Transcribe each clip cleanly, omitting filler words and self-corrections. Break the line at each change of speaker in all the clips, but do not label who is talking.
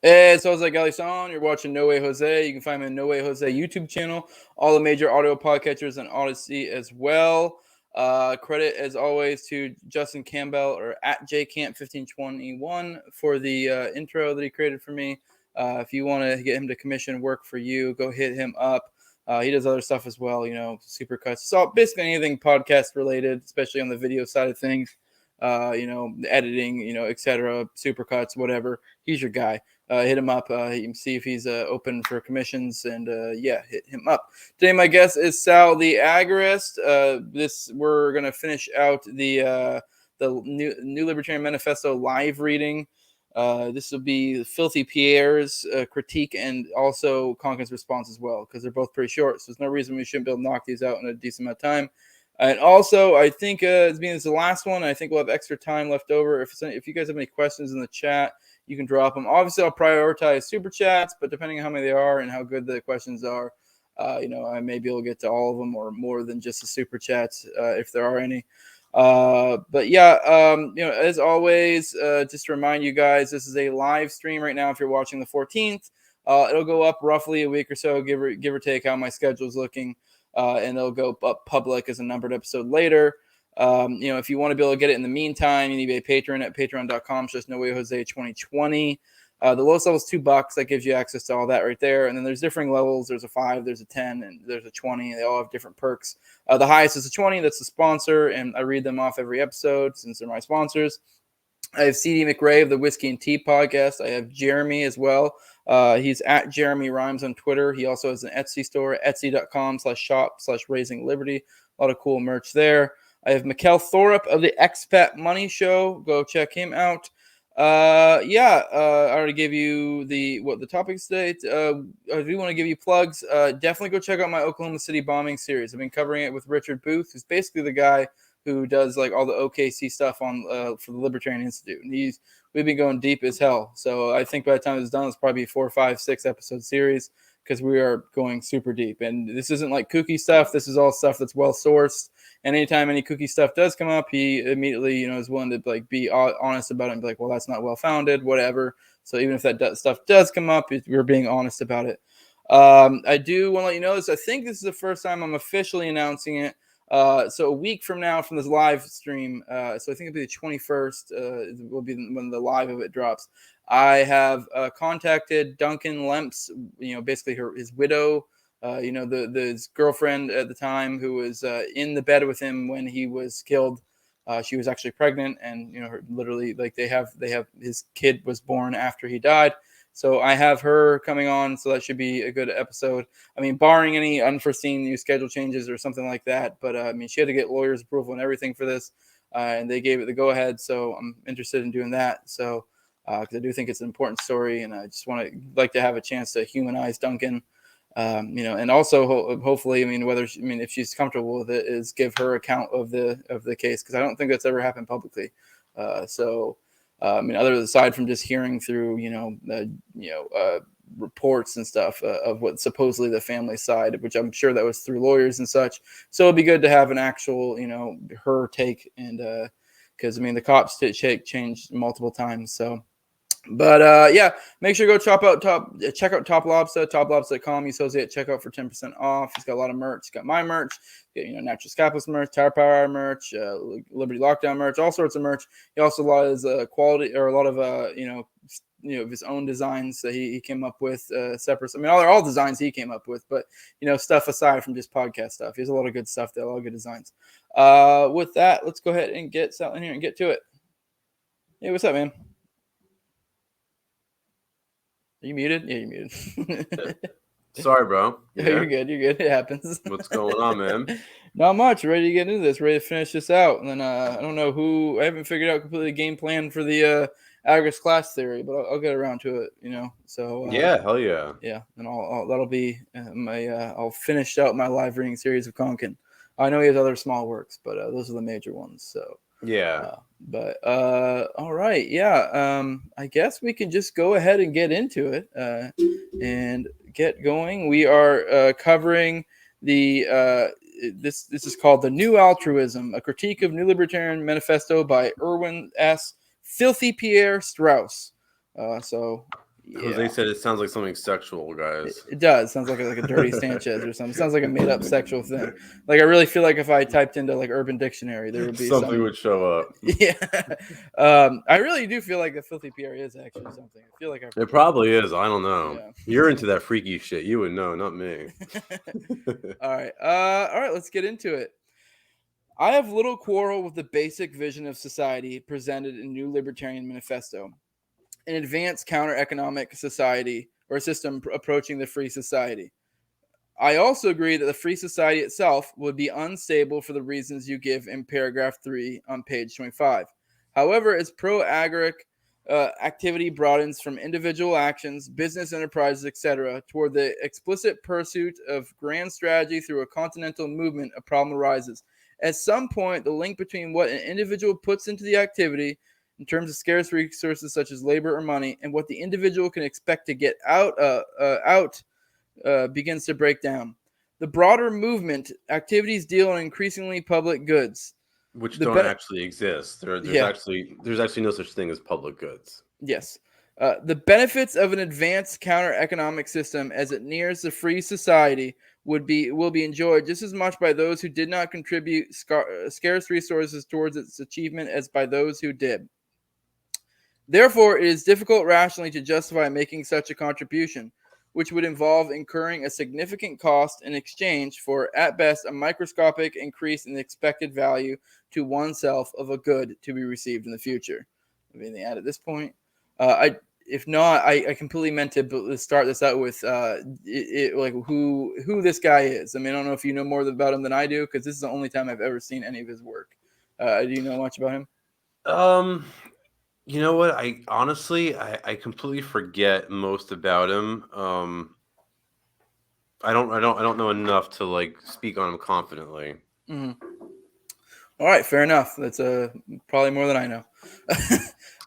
Hey, it's Jose Galison. You're watching No Way Jose. You can find me on No Way Jose YouTube channel, all the major audio podcatchers and Odyssey as well. Credit, as always, to Justin Campbell or at jcamp1521 for the intro that he created for me. If you want to get him to commission work for you, go hit him up. He does other stuff as well, supercuts. So basically anything podcast related, especially on the video side of things, editing, etc., supercuts, whatever. He's your guy. Hit him up. You can see if he's open for commissions, and hit him up. Today, my guest is Sal the Agorist. We're gonna finish out the New Libertarian Manifesto live reading. This will be Filthy Pierre's critique and also Konkin's response as well, because they're both pretty short. So there's no reason we shouldn't be able to knock these out in a decent amount of time. And also, I think it's the last one. I think we'll have extra time left over. If you guys have any questions in the chat, you can drop them. Obviously, I'll prioritize super chats, but depending on how many they are and how good the questions are, I may be able to get to all of them or more than just the super chats if there are any. As always, just to remind you guys, this is a live stream right now. If you're watching the 14th, it'll go up roughly a week or so, give or take how my schedule is looking, and it'll go up public as a numbered episode later. If you want to be able to get it in the meantime, you need to be a patron at patreon.com/NoWayJose2020. The lowest level is $2. That gives you access to all that right there. And then there's differing levels. There's a 5, there's a 10, and there's a 20. They all have different perks. The highest is a 20. That's the sponsor, and I read them off every episode since they're my sponsors. I have CD McRae of the Whiskey and Tea podcast. I have Jeremy as well. He's at Jeremy Rhymes on Twitter. He also has an Etsy store, etsy.com/shop/raising liberty. A lot of cool merch there. I have Mikkel Thorup of the Expat Money Show. Go check him out. I already gave you the topics today. I do want to give you plugs. Definitely go check out my Oklahoma City bombing series. I've been covering it with Richard Booth, who's basically the guy who does like all the OKC stuff on for the Libertarian Institute. And we've been going deep as hell. So I think by the time it's done, it's probably 4, 5, 6 episode series, because we are going super deep. And this isn't like kooky stuff. This is all stuff that's well sourced. And anytime any kooky stuff does come up, he immediately, is willing to like be honest about it and be like, well, that's not well founded, whatever. So even if that stuff does come up, we're being honest about it. I do want to let you know this. I think this is the first time I'm officially announcing it. So a week from now from this live stream, so I think it'll be the 21st, will be when the live of it drops. I have contacted Duncan Lemps, basically his widow, his girlfriend at the time, who was in the bed with him when he was killed. She was actually pregnant, and literally, like they have his kid was born after he died. So I have her coming on, so that should be a good episode. I mean, barring any unforeseen new schedule changes or something like that. But she had to get lawyers' approval and everything for this, and they gave it the go-ahead. So I'm interested in doing that. So because I do think it's an important story, and I just like to have a chance to humanize Duncan. And also hopefully, if she's comfortable with it, is give her account of the case, because I don't think that's ever happened publicly. Aside from just hearing through, reports and stuff of what supposedly the family side, which I'm sure that was through lawyers and such. So it'd be good to have an actual, her take, and because the cops did changed multiple times. So. But make sure to go check out TopLobsta, toplobsta.com. Use Jose at checkout for 10% off. He's got a lot of merch. He's got my merch, Natural Capitalist merch, Tower Power merch, Liberty Lockdown merch, all sorts of merch. He also has quality, or a lot of his own designs that he came up with separate. All designs he came up with, but stuff aside from just podcast stuff. He has a lot of good stuff there, a lot of good designs. With that, let's go ahead and get Sal in here and get to it. Hey, what's up, man? Are you muted? Yeah, you're muted.
Sorry, bro.
Yeah. You're good. It happens.
What's going on, man?
Not much. Ready to get into this. Ready to finish this out. And then I don't know I haven't figured out completely the game plan for the Agorist class theory, but I'll get around to it. So
yeah, hell yeah.
Yeah, and that'll be I'll finish out my live reading series of Konkin. I know he has other small works, but those are the major ones. So.
Yeah.
All right. Yeah. I guess we can just go ahead and get into it and get going. We are covering the this is called The New Altruism, a critique of New Libertarian Manifesto by Erwin S. Filthy Pierre Strauss.
Jose
Yeah.
said it sounds like something sexual, guys.
It does. Sounds like a dirty Sanchez or something. Sounds like a made up sexual thing. Like I really feel like if I typed into like Urban Dictionary, there would be
Something would show up.
Yeah. I really do feel like the filthy Pierre is actually something. I feel like I've heard
It probably is. I don't know.
Yeah.
You're into that freaky shit. You would know, not me.
All right. All right. Let's get into it. I have little quarrel with the basic vision of society presented in New Libertarian Manifesto, an advanced counter-economic society or system approaching the free society. I also agree that the free society itself would be unstable for the reasons you give in paragraph 3 on page 25. However, its pro-agoric activity broadens from individual actions, business enterprises, etc., toward the explicit pursuit of grand strategy through a continental movement, a problem arises. At some point, the link between what an individual puts into the activity in terms of scarce resources such as labor or money and what the individual can expect to get out begins to break down. The broader movement activities deal in increasingly public goods,
Which
the
don't actually exist. There's
Yeah.
actually no such thing as public goods.
Yes. The benefits of an advanced counter-economic system as it nears the free society will be enjoyed just as much by those who did not contribute scarce resources towards its achievement as by those who did. Therefore, it is difficult rationally to justify making such a contribution, which would involve incurring a significant cost in exchange for, at best, a microscopic increase in the expected value to oneself of a good to be received in the future. Anything to add at this point? If not, I completely meant to start this out with like who this guy is. I mean, I don't know if you know more about him than I do, because this is the only time I've ever seen any of his work. Do you know much about him?
You know what? I honestly, I completely forget most about him. I don't know enough to like speak on him confidently.
Mm-hmm. All right, fair enough. That's probably more than I know.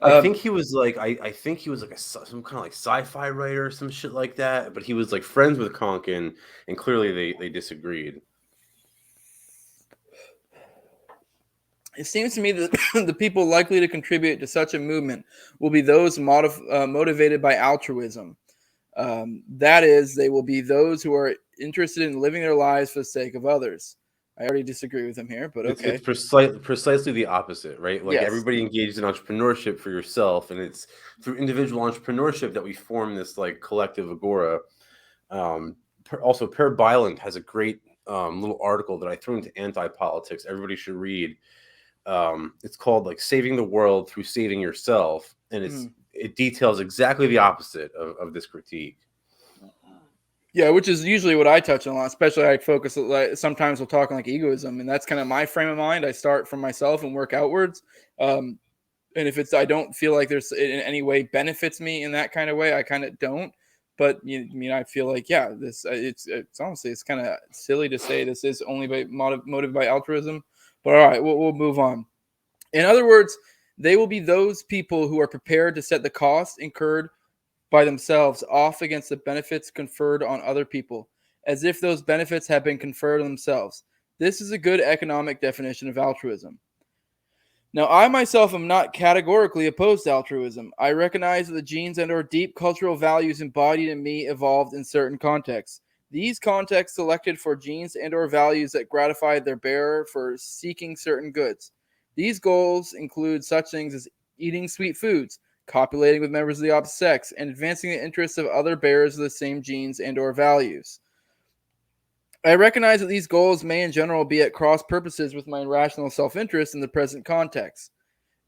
I think he was like I think he was like some kind of like sci-fi writer or some shit like that. But he was like friends with Konkin, and clearly they disagreed.
It seems to me that the people likely to contribute to such a movement will be those motivated by altruism. That is, they will be those who are interested in living their lives for the sake of others. I already disagree with him here, but okay.
It's precisely the opposite, right? Like
Yes.
everybody engaged in entrepreneurship for yourself, and it's through individual entrepreneurship that we form this like collective agora. Also, Per Byland has a great little article that I threw into Anti-Politics. Everybody should read. It's called like Saving the World Through Saving Yourself, and it details exactly the opposite of this critique.
Yeah, which is usually what I touch on a lot, especially I focus, like, sometimes we'll talk on like egoism, and that's kind of my frame of mind. I start from myself and work outwards. And if I don't feel like there's in any way benefits me in that kind of way, I kind of don't. But I feel like, yeah, this it's honestly, it's kind of silly to say this is only by motivated by altruism. But all right, we'll move on. In other words, they will be those people who are prepared to set the cost incurred by themselves off against the benefits conferred on other people, as if those benefits have been conferred on themselves. This is a good economic definition of altruism. Now, I myself am not categorically opposed to altruism. I recognize that the genes and/or deep cultural values embodied in me evolved in certain contexts. These contexts selected for genes and/or values that gratified their bearer for seeking certain goods. These goals include such things as eating sweet foods, copulating with members of the opposite sex, and advancing the interests of other bearers of the same genes and/or values. I recognize that these goals may in general be at cross purposes with my rational self-interest in the present context.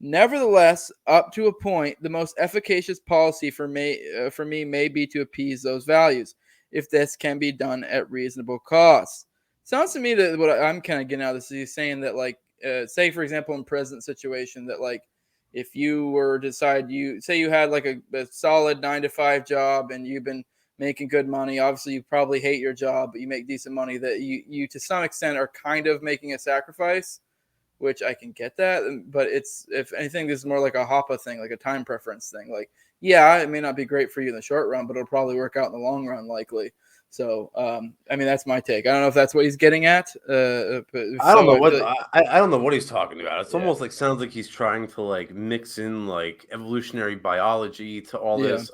Nevertheless, up to a point, the most efficacious policy for me may be to appease those values, if this can be done at reasonable cost. Sounds to me that what I'm kind of getting out of this is he's saying that, like, say for example in present situation, that like if you were to decide, you say you had like a solid 9 to 5 job and you've been making good money. Obviously, you probably hate your job, but you make decent money. That you to some extent are kind of making a sacrifice, which I can get that. But it's, if anything, this is more like a Hoppa thing, like a time preference thing. Like, yeah, it may not be great for you in the short run, but it'll probably work out in the long run, likely. So, I mean, that's my take. I don't know if that's what he's getting at. But if
I don't
so,
know
I
what
feel like,
I don't know what he's talking about. It's
yeah,
almost like sounds like he's trying to like mix in like evolutionary biology to all
yeah.
this.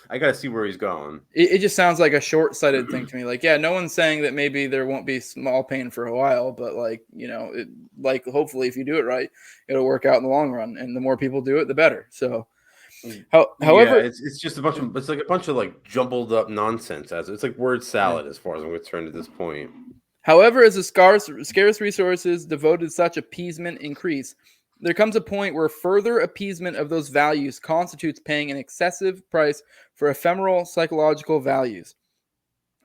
I gotta see where he's going.
It just sounds like a short-sighted thing to me. Like, yeah, no one's saying that maybe there won't be small pain for a while, but like, like hopefully if you do it right, it'll work out in the long run, and the more people do it, the better. So,
Yeah,
however,
it's just it's like a bunch of like jumbled up nonsense. It's like word
yeah.
salad as far as I'm concerned at this point.
However, as the scarce resources devoted to such appeasement increase, there comes a point where further appeasement of those values constitutes paying an excessive price for ephemeral psychological values.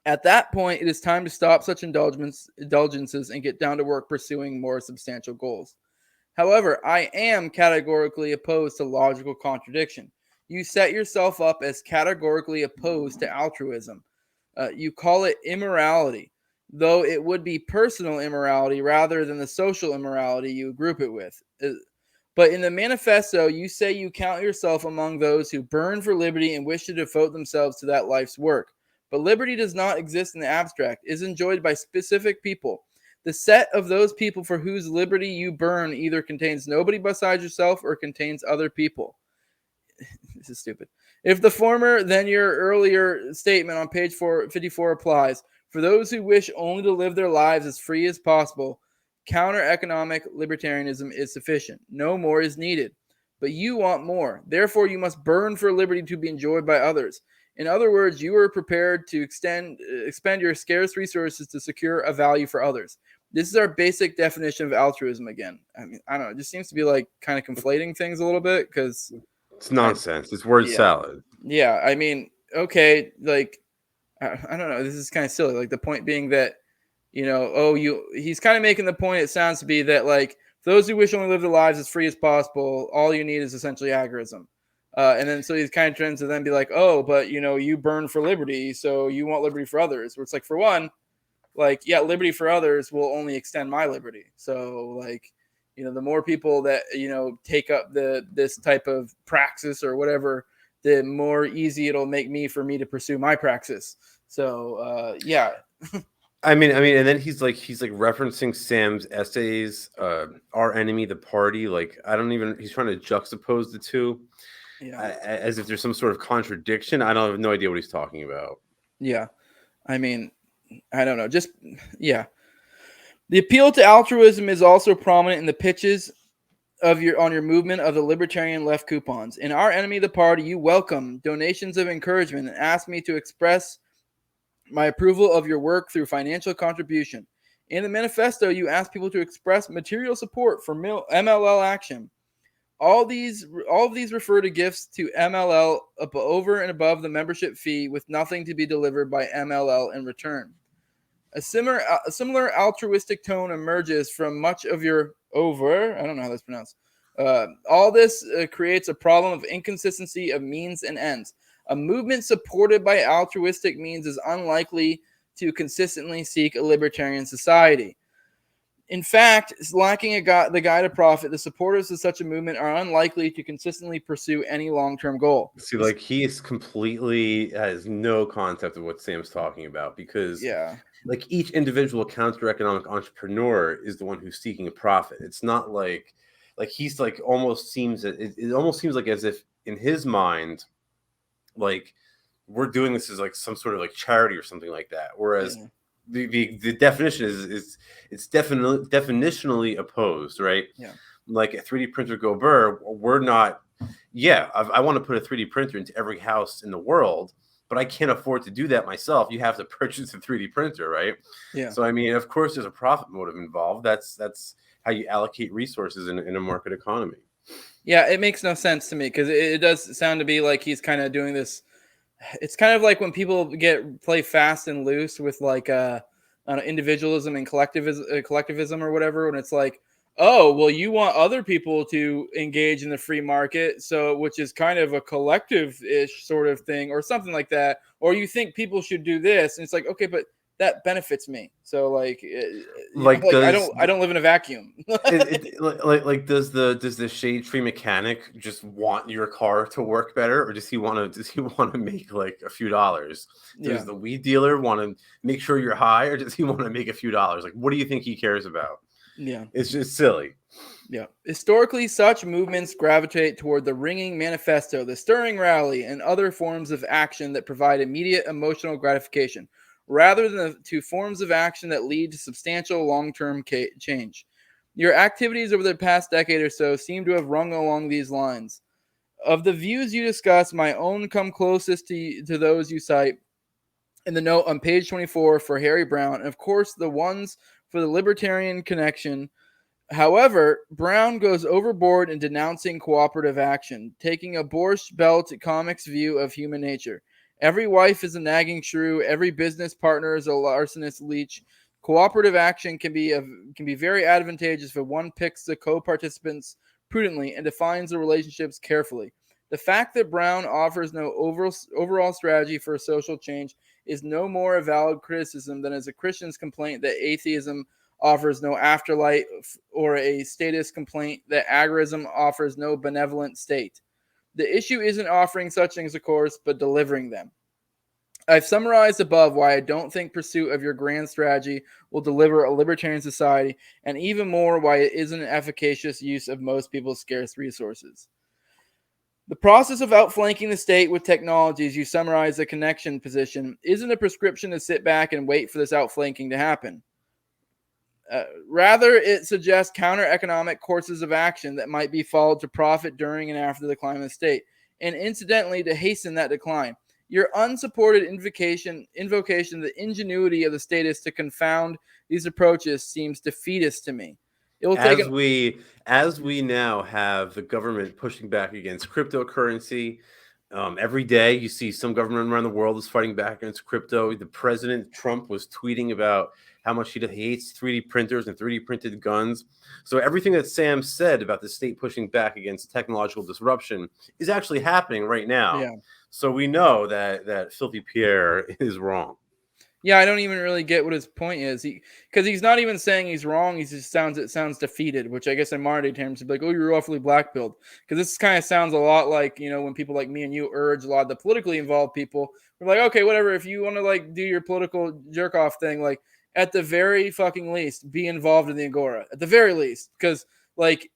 At that point, it is time to stop such indulgences and get down to work pursuing more substantial goals. However, I am categorically opposed to logical contradiction. You set yourself up as categorically opposed to altruism. You call it immorality, though it would be personal immorality rather than the social immorality you group it with. But in the manifesto, you say you count yourself among those who burn for liberty and wish to devote themselves to that life's work. But liberty does not exist in the abstract, it is enjoyed by specific people. The set of those people for whose liberty you burn either contains nobody besides yourself or contains other people. This is stupid. If the former, then your earlier statement on page 54 applies. For those who wish only to live their lives as free as possible, counter-economic libertarianism is sufficient. No more is needed. But you want more. Therefore, you must burn for liberty to be enjoyed by others. In other words, you are prepared to expend your scarce resources to secure a value for others. This is our basic definition of altruism again. I mean, I don't know. It just seems to be like kind of conflating things a little bit because
It's nonsense. It's word
yeah.
salad.
Yeah. I mean, okay. Like, I don't know. This is kind of silly. Like, the point being that, he's kind of making the point, it sounds to be that, like, those who wish only live their lives as free as possible, all you need is essentially agorism. And then so he's kind of trying to then be like, oh, but, you burn for liberty. So you want liberty for others. Where it's like, for one, like, yeah, liberty for others will only extend my liberty. So, like, the more people that take up this type of praxis or whatever, the more easy it'll make for me to pursue my praxis. So yeah.
And then he's like referencing Sam's essays, Our Enemy, the Party. Like, he's trying to juxtapose the two, as if there's some sort of contradiction. I have no idea what he's talking about.
Yeah. I mean, I don't know. Just, yeah. The appeal to altruism is also prominent in the pitches on your movement of the libertarian left coupons. In Our Enemy, the Party, you welcome donations of encouragement and ask me to express my approval of your work through financial contribution. In the manifesto, you ask people to express material support for MLL action. All of these refer to gifts to MLL over and above the membership fee, with nothing to be delivered by MLL in return. A similar altruistic tone emerges from much of your I don't know how that's pronounced. All this creates a problem of inconsistency of means and ends. A movement supported by altruistic means is unlikely to consistently seek a libertarian society. In fact, lacking the guide to profit, the supporters of such a movement are unlikely to consistently pursue any long-term goal.
See, like, he is completely has no concept of what Sam's talking about, because like, each individual counter-economic entrepreneur is the one who's seeking a profit. It's not like he's like almost seems it almost seems like as if in his mind, like, we're doing this as like some sort of like charity or something like that. Whereas the definition is it's definitely definitionally opposed, right?
Yeah.
Like a 3D printer go burr, we're not. Yeah, I want to put a 3D printer into every house in the world, but I can't afford to do that myself. You have to purchase a 3D printer, right?
Yeah.
So I mean, of course, there's a profit motive involved. That's how you allocate resources in a market economy.
Yeah, it makes no sense to me, because it does sound to be like he's kind of doing this. It's kind of like when people play fast and loose with like individualism and collectivism or whatever, when it's like, oh, well, you want other people to engage in the free market, so which is kind of a collective-ish sort of thing or something like that, or you think people should do this, and it's like, okay, but that benefits me. So like,
Like
I
does
don't live in a vacuum.
does the shade tree mechanic just want your car to work better, or does he want to make like a few dollars?
Yeah.
Does the weed dealer want to make sure you're high, or does he want to make a few dollars? Like, what do you think he cares about?
Yeah.
It's just silly.
Yeah. Historically, such movements gravitate toward the ringing manifesto, the stirring rally, and other forms of action that provide immediate emotional gratification, rather than to forms of action that lead to substantial long-term change. Your activities over the past decade or so seem to have rung along these lines. Of the views you discuss, my own come closest to those you cite in the note on page 24 for Harry Brown, and of course the ones for the Libertarian Connection. However, Brown goes overboard in denouncing cooperative action, taking a Borscht Belt comics view of human nature. Every wife is a nagging shrew. Every business partner is a larcenous leech. Cooperative action can be very advantageous if one picks the co-participants prudently and defines the relationships carefully. The fact that Brown offers no overall strategy for social change is no more a valid criticism than as a Christian's complaint that atheism offers no afterlife, or a statist complaint that agorism offers no benevolent state. The issue isn't offering such things, of course, but delivering them. I've summarized above why I don't think pursuit of your grand strategy will deliver a libertarian society, and even more why it isn't an efficacious use of most people's scarce resources. The process of outflanking the state with technologies, you summarize the connection position, isn't a prescription to sit back and wait for this outflanking to happen. Rather, it suggests counter-economic courses of action that might be followed to profit during and after the decline of the state, and incidentally to hasten that decline. Your unsupported invocation of the ingenuity of the statists to confound these approaches seems defeatist to me. It will take
As we now have the government pushing back against cryptocurrency. Every day you see some government around the world is fighting back against crypto. The president Trump was tweeting about how much he hates 3D printers and 3D printed guns. So everything that Sam said about the state pushing back against technological disruption is actually happening right now.
Yeah.
So we know that filthy Pierre is wrong.
Yeah, I don't even really get what his point is. Because he's not even saying he's wrong. It sounds defeated, which I guess in modern day terms would be like, oh, you're awfully black-pilled. Because this kind of sounds a lot like, when people like me and you urge a lot of the politically involved people. We're like, okay, whatever. If you want to like do your political jerk off thing, like at the very fucking least, be involved in the Agora. At the very least, because like,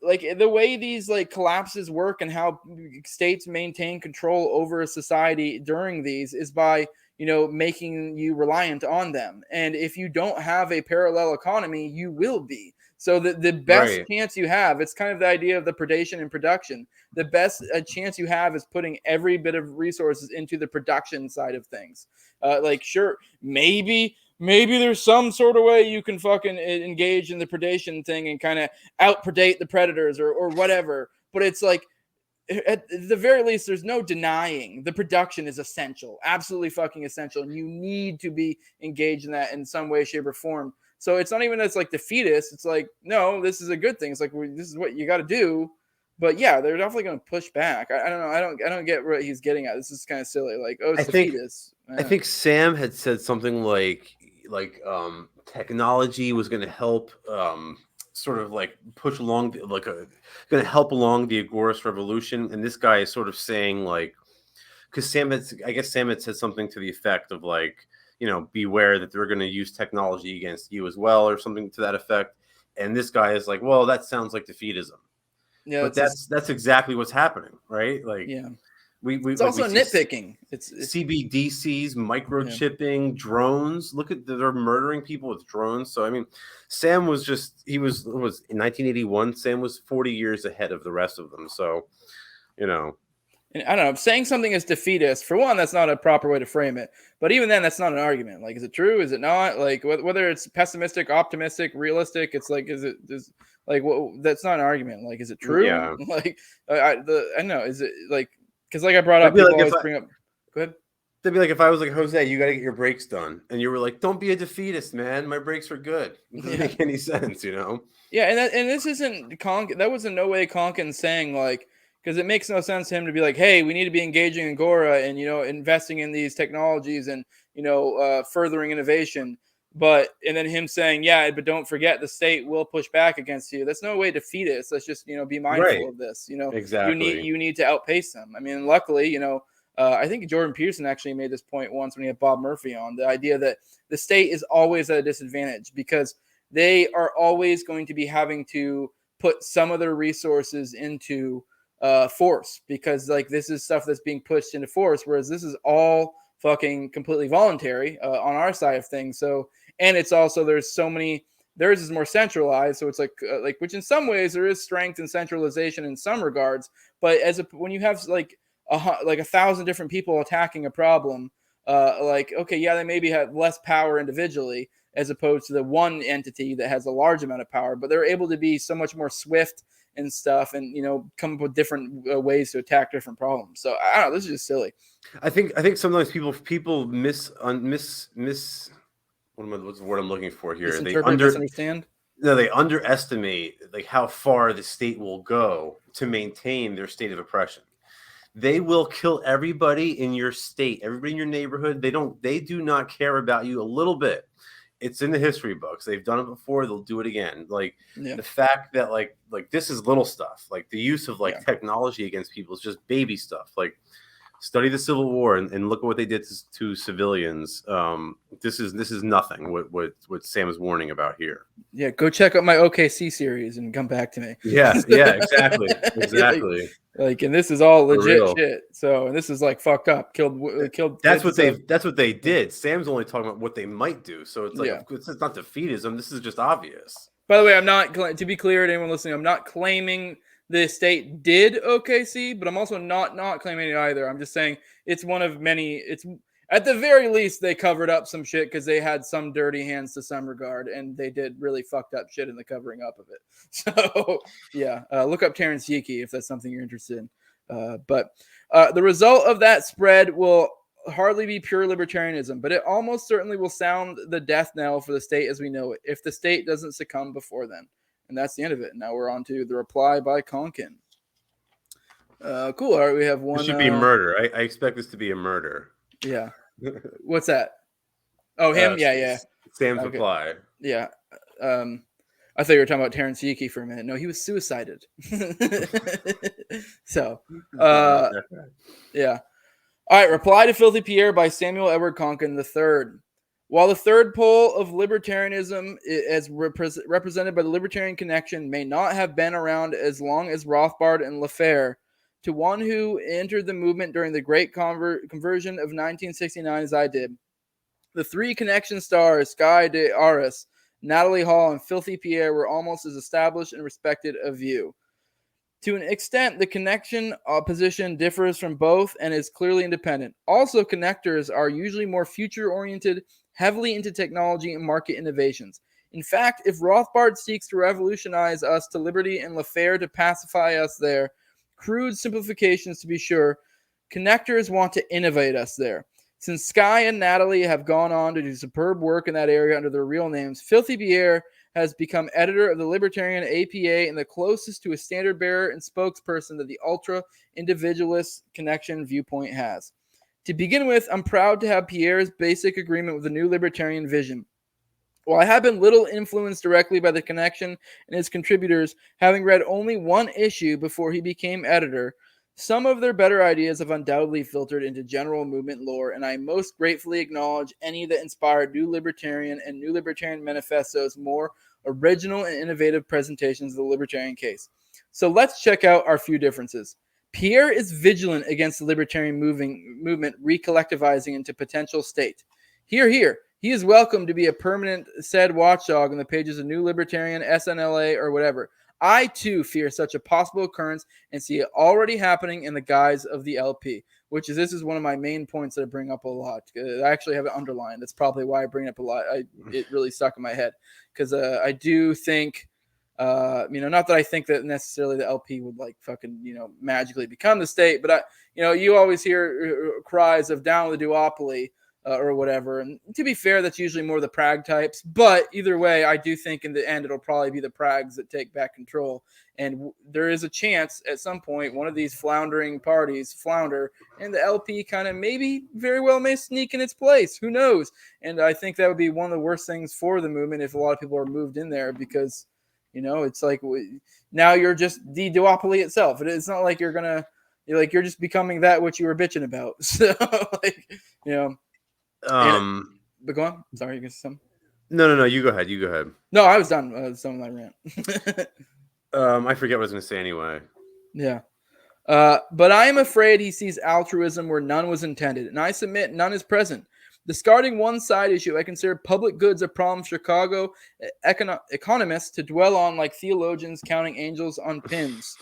like the way these like collapses work and how states maintain control over a society during these is by making you reliant on them, and if you don't have a parallel economy you will be. So the best chance you have, it's kind of the idea of the predation and production. The best chance you have is putting every bit of resources into the production side of things. Like sure, maybe there's some sort of way you can fucking engage in the predation thing and kind of out predate the predators or whatever. But it's like, at the very least, there's no denying the production is essential, absolutely fucking essential. And you need to be engaged in that in some way, shape, or form. So it's not even that it's like defeatist. It's like, no, this is a good thing. It's like, this is what you got to do. But yeah, they're definitely going to push back. I don't know. I don't get what he's getting at. This is kind of silly. Like, oh, it's defeatist.
I think Sam had said something like technology was going to help sort of like push along going to help along the Agorist revolution, and this guy is sort of saying like, because Sam had said something to the effect of like, beware that they're going to use technology against you as well, or something to that effect. And this guy is like, well, that sounds like defeatism. Yeah, but that's exactly what's happening, right? Like, yeah.
It's also nitpicking. It's
CBDCs, microchipping, drones. Look at they're murdering people with drones. So I mean, Sam was in 1981. Sam was 40 years ahead of the rest of them. So, And
I don't know. Saying something is defeatist, for one, that's not a proper way to frame it. But even then, that's not an argument. Like, is it true? Is it not? Like, whether it's pessimistic, optimistic, realistic, it's like, that's not an argument. Like, is it true?
Yeah.
Like, I don't know. Is it like? Because like I brought up, people always bring up. Go ahead.
They'd be like, if I was like, Jose, you got to get your brakes done, and you were like, don't be a defeatist, man. My brakes are good. It doesn't make any sense,
Yeah, and this isn't that was in no way Conkin saying like, because it makes no sense to him to be like, hey, we need to be engaging Agora and, investing in these technologies and, furthering innovation. And then him saying, yeah, but don't forget the state will push back against you. That's no way to defeat it. So let's just, be mindful of this.
Exactly.
You need to outpace them. I mean, luckily, I think Jordan Peterson actually made this point once when he had Bob Murphy on, the idea that the state is always at a disadvantage because they are always going to be having to put some of their resources into force, because like this is stuff that's being pushed into force, whereas this is all fucking completely voluntary on our side of things. So, and it's also, there's so many, theirs is more centralized. So it's like, which in some ways there is strength and centralization in some regards, but when you have like 1,000 different people attacking a problem, okay, yeah, they maybe have less power individually as opposed to the one entity that has a large amount of power, but they're able to be so much more swift and stuff, and come up with different ways to attack different problems. So I don't know, this is just silly.
I think sometimes people miss what's the word I'm looking for here?
Misunderstand.
No, they underestimate like how far the state will go to maintain their state of oppression. They will kill everybody in your state, everybody in your neighborhood. They do not care about you a little bit. It's in the history books. They've done it before. They'll do it again. The fact that like this is little stuff. Like the use of technology against people is just baby stuff. Like study the Civil War and look at what they did to civilians. This is nothing. What Sam is warning about here.
Yeah, go check out my OKC series and come back to me.
Yeah, exactly.
And this is all legit shit. So, and this is like fucked up. Killed.
That's what they did. Sam's only talking about what they might do. So it's like it's not defeatism. This is just obvious.
By the way, I'm not, to be clear to anyone listening, I'm not claiming the state did OKC, but I'm also not claiming it either. I'm just saying it's one of many. It's at the very least they covered up some shit because they had some dirty hands to some regard, and they did really fucked up shit in the covering up of it. So yeah, look up Terrence Yeaky if that's something you're interested in. But the result of that spread will hardly be pure libertarianism, but it almost certainly will sound the death knell for the state as we know it, if the state doesn't succumb before then. And that's the end of it. Now we're on to the reply by Konkin. Cool. All right, we have one.
This should be a murder. I expect this to be a murder.
Yeah. What's that? Oh, him? Yeah.
Sam's reply.
Yeah. I thought you were talking about Terrence Yeaky for a minute. No, he was suicided. So, yeah. All right, reply to Filthy Pierre by Samuel Edward Konkin III. While the third pole of libertarianism, as represented by the Libertarian Connection, may not have been around as long as Rothbard and Lafer, to one who entered the movement during the Great Conversion of 1969 as I did, the three Connection stars, Sky de Aris, Natalie Hall, and Filthy Pierre, were almost as established and respected of you. To an extent, the Connection position differs from both and is clearly independent. Also, connectors are usually more future-oriented, heavily into technology and market innovations. In fact, if Rothbard seeks to revolutionize us to liberty and Lafer to pacify us there, crude simplifications to be sure, connectors want to innovate us there. Since Sky and Natalie have gone on to do superb work in that area under their real names, Filthy Pierre has become editor of the Libertarian APA and the closest to a standard bearer and spokesperson that the ultra-individualist Connection viewpoint has. To begin with, I'm proud to have Pierre's basic agreement with the new libertarian vision. While I have been little influenced directly by the Connection and its contributors, having read only one issue before he became editor, some of their better ideas have undoubtedly filtered into general movement lore, and I most gratefully acknowledge any that inspired New Libertarian and New Libertarian Manifesto's more original and innovative presentations of the libertarian case. So let's check out our few differences. Pierre is vigilant against the libertarian movement recollectivizing into potential state. Here. He is welcome to be a permanent said watchdog on the pages of New Libertarian, SNLA, or whatever. I, too, fear such a possible occurrence and see it already happening in the guise of the LP, this is one of my main points that I bring up a lot. I actually have it underlined. That's probably why I bring it up a lot. It really stuck in my head because I do think, not that I think that necessarily the LP would magically become the state, but you always hear cries of down with the duopoly. or whatever. And to be fair, that's usually more the Prague types. But either way, I do think in the end it'll probably be the Prags that take back control. And there is a chance at some point one of these floundering parties flounder, and the LP kind of maybe very well may sneak in its place. Who knows? And I think that would be one of the worst things for the movement if a lot of people are moved in there, because it's like now you're just the duopoly itself. It's not like you're just becoming that which you were bitching about. So but go on. Sorry, you got some.
No. You go ahead.
No, I was done with some of my rant.
I forget what I was going to say anyway.
Yeah. But I am afraid he sees altruism where none was intended, and I submit none is present. Discarding one side issue, I consider public goods a problem Chicago economists to dwell on like theologians counting angels on pins.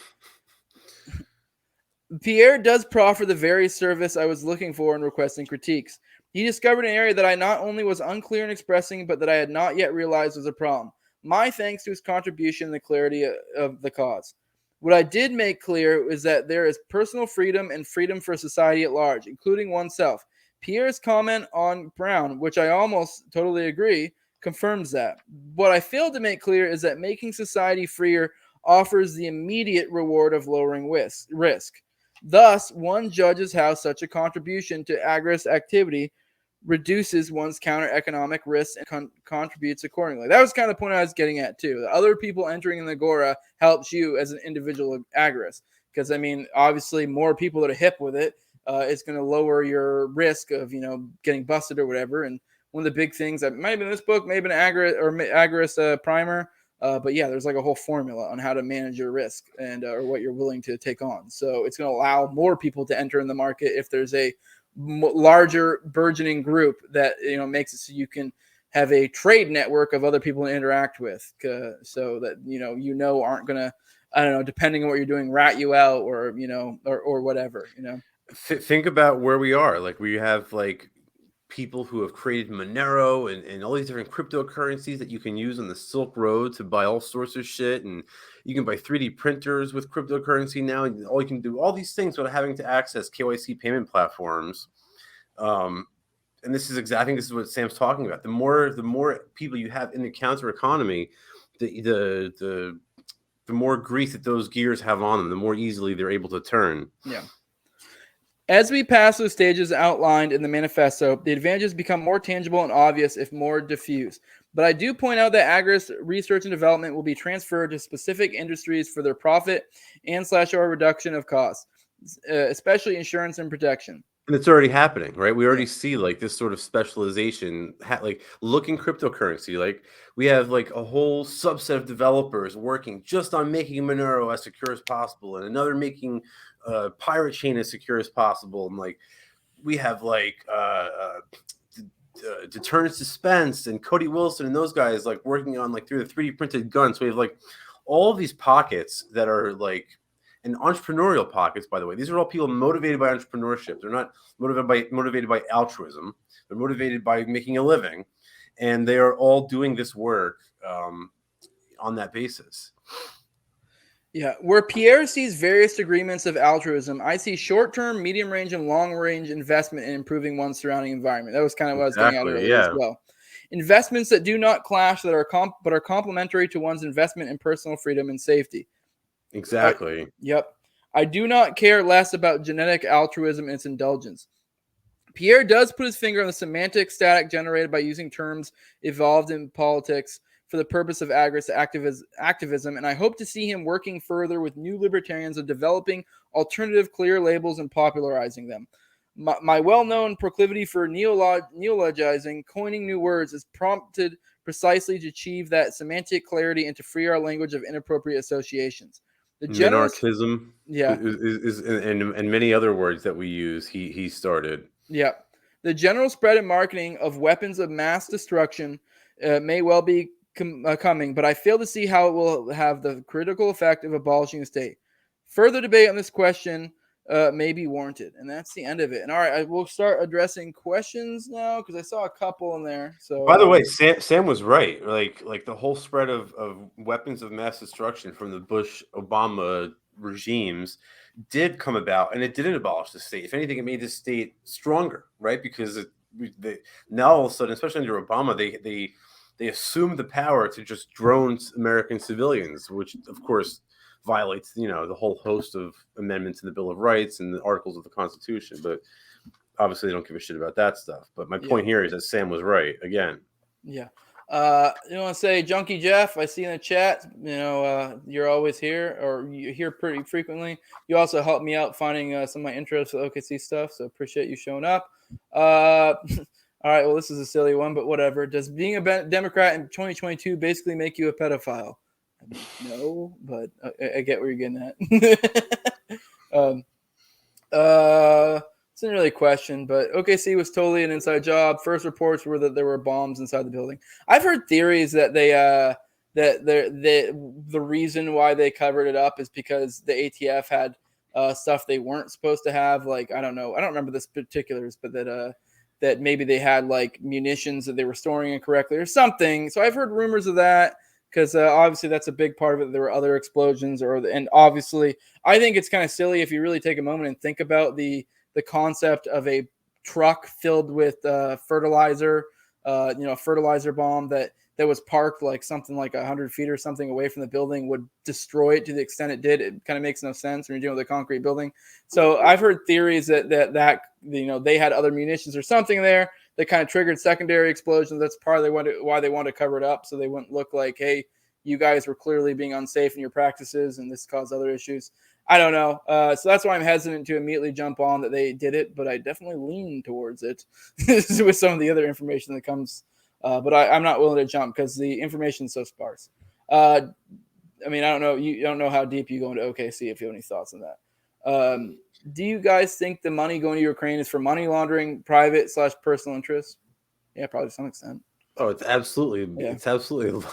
Pierre does proffer the very service I was looking for in requesting critiques. He discovered an area that I not only was unclear in expressing, but that I had not yet realized was a problem. My thanks to his contribution and the clarity of the cause. What I did make clear is that there is personal freedom and freedom for society at large, including oneself. Pierre's comment on Brown, which I almost totally agree, confirms that. What I failed to make clear is that making society freer offers the immediate reward of lowering risk. Thus, one judges how such a contribution to agorist activity reduces one's counter-economic risks and contributes accordingly. That was kind of the point I was getting at, too. The other people entering in the Agora helps you as an individual agorist. Because, obviously, more people that are hip with it, it's going to lower your risk of, getting busted or whatever. And one of the big things that might have been in this book, maybe an agorist primer, but yeah, there's like a whole formula on how to manage your risk and or what you're willing to take on. So it's going to allow more people to enter in the market if there's a larger burgeoning group that makes it so you can have a trade network of other people to interact with, so that aren't going to, I don't know, depending on what you're doing, rat you out or or whatever.
Think about where we are. Like, we have like people who have created Monero and all these different cryptocurrencies that you can use on the Silk Road to buy all sorts of shit. And you can buy 3D printers with cryptocurrency now. And all you can do all these things without having to access KYC payment platforms. And this is I think this is what Sam's talking about. The more people you have in the counter economy, the more grease that those gears have on them, the more easily they're able to turn.
Yeah. As we pass those stages outlined in the manifesto, the advantages become more tangible and obvious if more diffuse. But I do point out that agorist research and development will be transferred to specific industries for their profit and / reduction of costs, especially insurance and protection.
And it's already happening, right? We already see like this sort of specialization, like look in cryptocurrency. Like we have like a whole subset of developers working just on making Monero as secure as possible, and another making pirate chain as secure as possible. And like we have like Deterrence Suspense and Cody Wilson and those guys like working on like through the 3D printed gun. So we have like all of these pockets that are like, and entrepreneurial pockets, by the way. These are all people motivated by entrepreneurship. They're not motivated by altruism. They're motivated by making a living, and they are all doing this work on that basis.
Yeah, where Pierre sees various agreements of altruism, I see short-term, medium-range, and long-range investment in improving one's surrounding environment. That was kind of what I was getting at earlier as well. Investments that do not clash, that are but are complementary to one's investment in personal freedom and safety.
Exactly.
Yep. I do not care less about genetic altruism and its indulgence. Pierre does put his finger on the semantic static generated by using terms evolved in politics for the purpose of agorist activism, and I hope to see him working further with new libertarians of developing alternative clear labels and popularizing them. My well-known proclivity for neologizing, coining new words, is prompted precisely to achieve that semantic clarity and to free our language of inappropriate associations.
The minarchism, is and many other words that we use. He started.
Yeah, the general spread and marketing of weapons of mass destruction may well be coming, but I fail to see how it will have the critical effect of abolishing the state. Further debate on this question may be warranted, and that's the end of it. And all right, I will start addressing questions now because I saw a couple in there. So,
by the way, Sam was right. Like the whole spread of weapons of mass destruction from the Bush-Obama regimes did come about, and it didn't abolish the state. If anything, it made the state stronger, right? Because now all of a sudden, especially under Obama, they assume the power to just drone American civilians, which of course violates, the whole host of amendments in the Bill of Rights and the articles of the Constitution. But obviously, they don't give a shit about that stuff. But my point here is that Sam was right again.
Yeah. You want to say, Junkie Jeff? I see in the chat. You're always here, or you're here pretty frequently. You also helped me out finding some of my interests with OKC stuff, so appreciate you showing up. All right, well, this is a silly one, but whatever. Does being a Democrat in 2022 basically make you a pedophile? No, but I get where you're getting at. It's not really a question, but OKC was totally an inside job. First reports were that there were bombs inside the building. I've heard theories that the reason why they covered it up is because the ATF had stuff they weren't supposed to have. Like, I don't know. I don't remember the particulars, but that maybe they had like munitions that they were storing incorrectly or something. So I've heard rumors of that because obviously that's a big part of it. There were other explosions, and obviously I think it's kind of silly if you really take a moment and think about the concept of a truck filled with fertilizer, fertilizer bomb that was parked like something like 100 feet or something away from the building would destroy it to the extent it did. It kind of makes no sense when you're dealing with a concrete building. So I've heard theories that they had other munitions or something there that kind of triggered secondary explosions. That's partly why they wanted to cover it up, so they wouldn't look like, hey, you guys were clearly being unsafe in your practices and this caused other issues. I don't know. So that's why I'm hesitant to immediately jump on that they did it, but I definitely lean towards it with some of the other information that comes. But I'm not willing to jump because the information is so sparse. I don't know. You don't know how deep you go into OKC if you have any thoughts on that. Do you guys think the money going to Ukraine is for money laundering, private/personal interest? Yeah, probably to some extent.
Oh, it's absolutely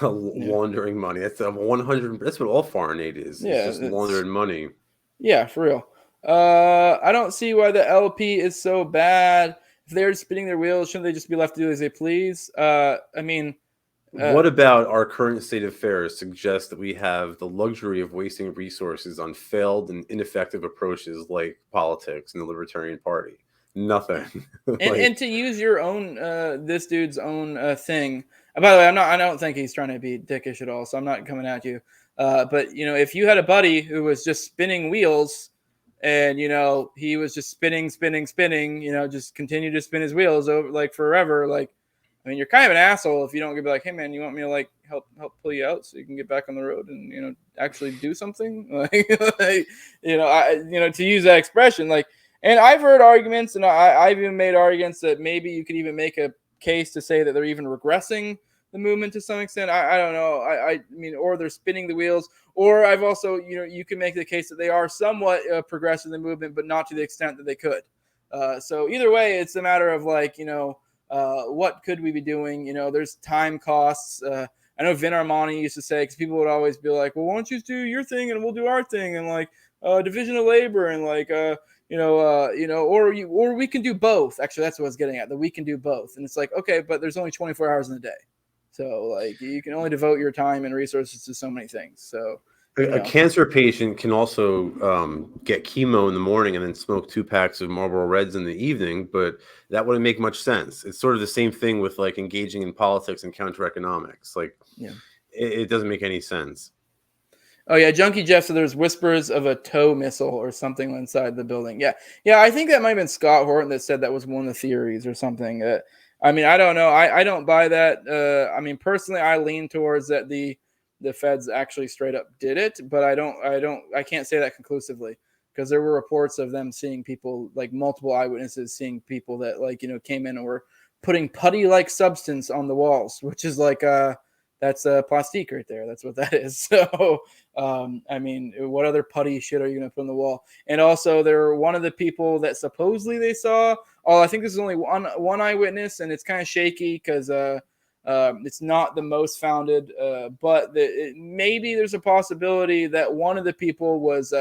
laundering money. That's 100. That's what all foreign aid is.
Yeah,
it's just laundering money.
Yeah, for real. I don't see why the LP is so bad. If they're spinning their wheels, shouldn't they just be left to do as they please?
What about our current state of affairs suggests that we have the luxury of wasting resources on failed and ineffective approaches like politics and the Libertarian Party? Nothing.
And to use your own, this dude's own thing. By the way, I don't think he's trying to be dickish at all, so I'm not coming at you. But if you had a buddy who was just spinning wheels, and he was just spinning, just continue to spin his wheels over like forever, like. I mean, you're kind of an asshole if you don't be like, hey man, you want me to like help pull you out so you can get back on the road and actually do something, to use that expression, like. And I've heard arguments, and I've even made arguments that maybe you could even make a case to say that they're even regressing the movement to some extent. I don't know. I mean, or they're spinning the wheels, or I've also you can make the case that they are somewhat progressing the movement, but not to the extent that they could. So either way, it's a matter of like what could we be doing? There's time costs. I know Vin Armani used to say, because people would always be like, well, why don't you do your thing and we'll do our thing, and like division of labor, and like or we can do both. Actually, that's what I was getting at. That we can do both, and it's like, okay, but there's only 24 hours in the day, so like you can only devote your time and resources to so many things. So.
A cancer patient can also get chemo in the morning and then smoke 2 packs of Marlboro Reds in the evening, but that wouldn't make much sense. It's sort of the same thing with like engaging in politics and counter economics. Like, it doesn't make any sense.
Oh yeah, Junkie Jeff said there's whispers of a tow missile or something inside the building. Yeah, I think that might have been Scott Horton that said that was one of the theories or something. I mean, I don't know. I don't buy that. I mean, personally, I lean towards that the feds actually straight up did it, but I can't say that conclusively, because there were reports of them seeing people, like multiple eyewitnesses seeing people that like came in and were putting putty-like substance on the walls, which is like that's a plastique right there. That's what that is. So I mean, what other putty shit are you gonna put on the wall? And also, one of the people that supposedly they saw. Oh, I think this is only one eyewitness, and it's kind of shaky because it's not the most founded, but maybe there's a possibility that one of the people was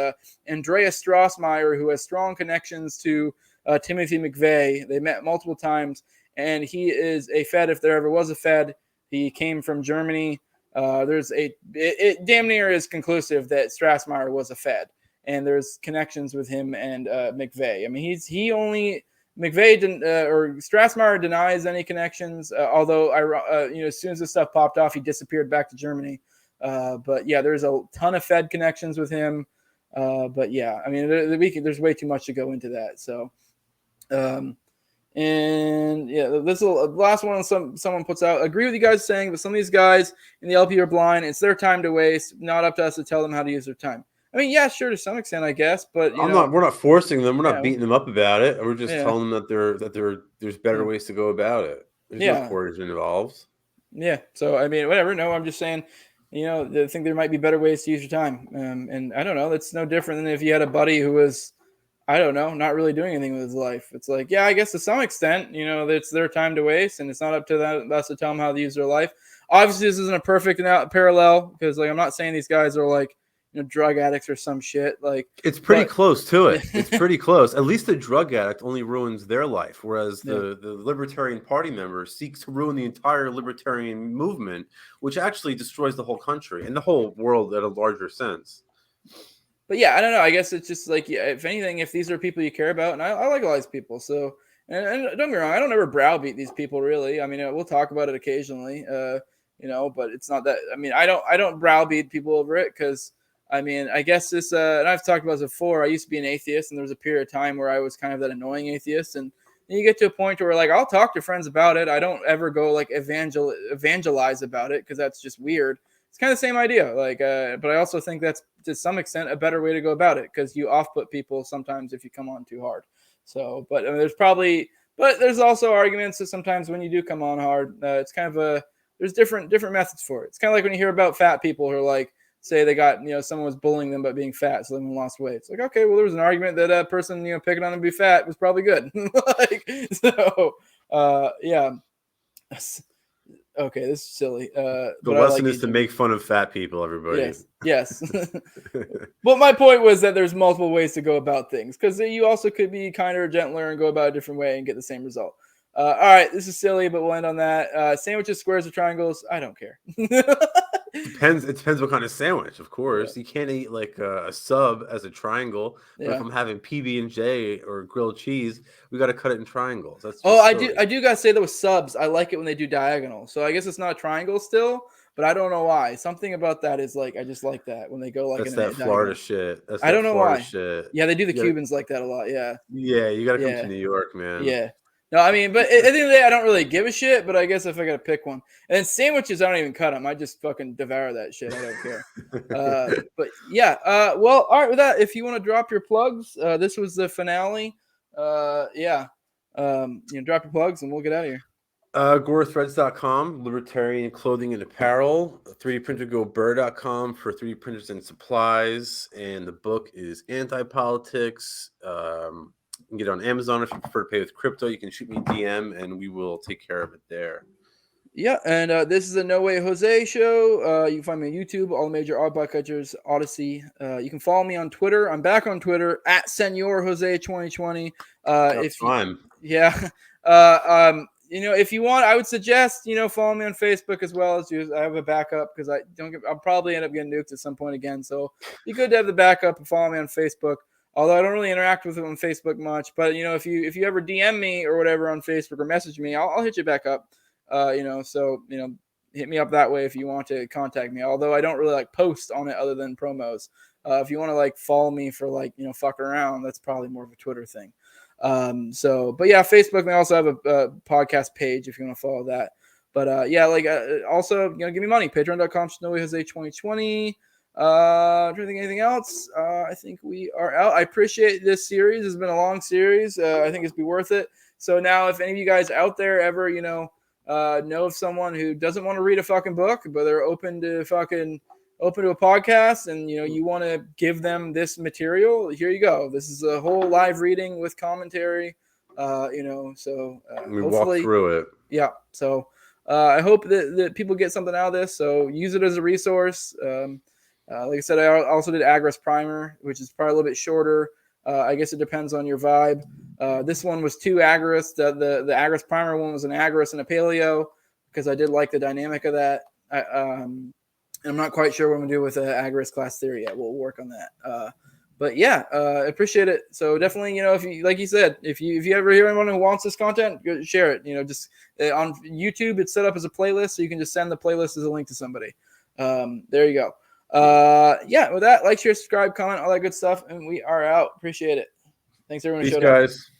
Andreas Strassmeyer, who has strong connections to Timothy McVeigh. They met multiple times, and he is a Fed if there ever was a Fed. He came from Germany. It damn near is conclusive that Strassmeyer was a Fed, and there's connections with him and McVeigh. I mean, he only McVeigh or Strassmeyer denies any connections. Although as soon as this stuff popped off, he disappeared back to Germany. But yeah, there's a ton of Fed connections with him. But yeah, I mean, there's way too much to go into that. So, and yeah, this last one. Someone puts out. Agree with you guys saying, but some of these guys in the LP are blind. It's their time to waste. Not up to us to tell them how to use their time. I mean, yeah, sure, to some extent, I guess. But
we're not forcing them. We're not beating them up about it. We're just telling them that there's better ways to go about it. There's no coercion involved.
Yeah. So I mean, whatever. No, I'm just saying. I think there might be better ways to use your time. And I don't know. That's no different than if you had a buddy who was, I don't know, not really doing anything with his life. It's like, yeah, I guess to some extent, it's their time to waste, and it's not up to us to tell them how to use their life. Obviously, this isn't a perfect parallel because, I'm not saying these guys are like, drug addicts or some shit. Like,
it's pretty close to it. It's pretty close. At least the drug addict only ruins their life, whereas the Libertarian Party member seeks to ruin the entire libertarian movement, which actually destroys the whole country and the whole world at a larger sense.
But yeah, I don't know. I guess it's just like, if anything, if these are people you care about, and I like all these people. So, and don't get me wrong, I don't ever browbeat these people really. I mean, we'll talk about it occasionally, but it's not that. I mean, I don't browbeat people over it because. I mean, I guess this, and I've talked about this before. I used to be an atheist, and there was a period of time where I was kind of that annoying atheist. And then you get to a point where, like, I'll talk to friends about it. I don't ever go like evangelize about it because that's just weird. It's kind of the same idea, like, but I also think that's to some extent a better way to go about it because you off-put people sometimes if you come on too hard. So, but I mean, there's also arguments that sometimes when you do come on hard, it's kind of there's different methods for it. It's kind of like when you hear about fat people who are like. Say they got, someone was bullying them about being fat, so they lost weight. It's like, okay, well, there was an argument that a person, picking on them to be fat was probably good. Yeah. Okay, this is silly.
The lesson is to make fun of fat people, everybody.
Yes. But my point was that there's multiple ways to go about things because you also could be kinder or gentler and go about a different way and get the same result. All right, this is silly, but we'll end on that. Sandwiches, squares, or triangles? I don't care.
It depends what kind of sandwich, of course. You can't eat like a sub as a triangle. But if I'm having PB&J or grilled cheese, we got to cut it in triangles. That's
I do gotta say though with subs, I like it when they do diagonal. So I guess it's not a triangle still, but I don't know why. Something about that is like I just like that when they go like.
That's that Florida shit.
I don't know why.
Shit.
Yeah, they do the Cubans like that a lot. Yeah.
Yeah, you gotta come to New York, man.
Yeah. No, I mean, but at the end of the day, I don't really give a shit. But I guess if I gotta pick one, and then sandwiches, I don't even cut them. I just fucking devour that shit. I don't care. But yeah, well, all right. With that, if you want to drop your plugs, this was the finale. Drop your plugs, and we'll get out of here.
Agorithreads.com, libertarian clothing and apparel. 3dprintergoburr.com for 3D printers and supplies. And the book is Anti-Politics. You can get it on Amazon. If you prefer to pay with crypto, you can shoot me a DM and we will take care of it there.
Yeah, and this is a No Way Jose show. You can find me on YouTube, all the major art podcatchers, Odyssey. You can follow me on Twitter. I'm back on Twitter at Senor Jose 2020.
That's fine.
Yeah. If you want, I would suggest, follow me on Facebook as well as I have a backup because I'll probably end up getting nuked at some point again. So it'd be good to have the backup and follow me on Facebook. Although I don't really interact with it on Facebook much, but if you ever DM me or whatever on Facebook or message me, I'll hit you back up. Hit me up that way if you want to contact me. Although I don't really like post on it other than promos. If you want to like follow me for fuck around, that's probably more of a Twitter thing. But yeah, Facebook. They also have a podcast page if you want to follow that. But also give me money. Patreon.com/NoWayJose2020. I'm trying to think anything else. I think we are out. I appreciate this series. It's been a long series. I think it's be worth it. So now, if any of you guys out there ever, know of someone who doesn't want to read a fucking book, but they're open to a podcast, and you want to give them this material, here you go. This is a whole live reading with commentary. We
walk through it.
Yeah. So I hope that people get something out of this. So use it as a resource. Like I said, I also did Agorist Primer, which is probably a little bit shorter. I guess it depends on your vibe. This one was 2 Agorists. The Agorist Primer one was an Agorist and a Paleo because I did like the dynamic of that. I'm not quite sure what I'm going to do with Agorist class theory yet. We'll work on that. But yeah, I appreciate it. So definitely, if you, like you said, if you ever hear anyone who wants this content, go share it. Just on YouTube, it's set up as a playlist, so you can just send the playlist as a link to somebody. There you go. Yeah, with that, like, share, subscribe, comment, all that good stuff, and we are out. Appreciate it. Thanks everyone who
Peace,
showed up.
guys.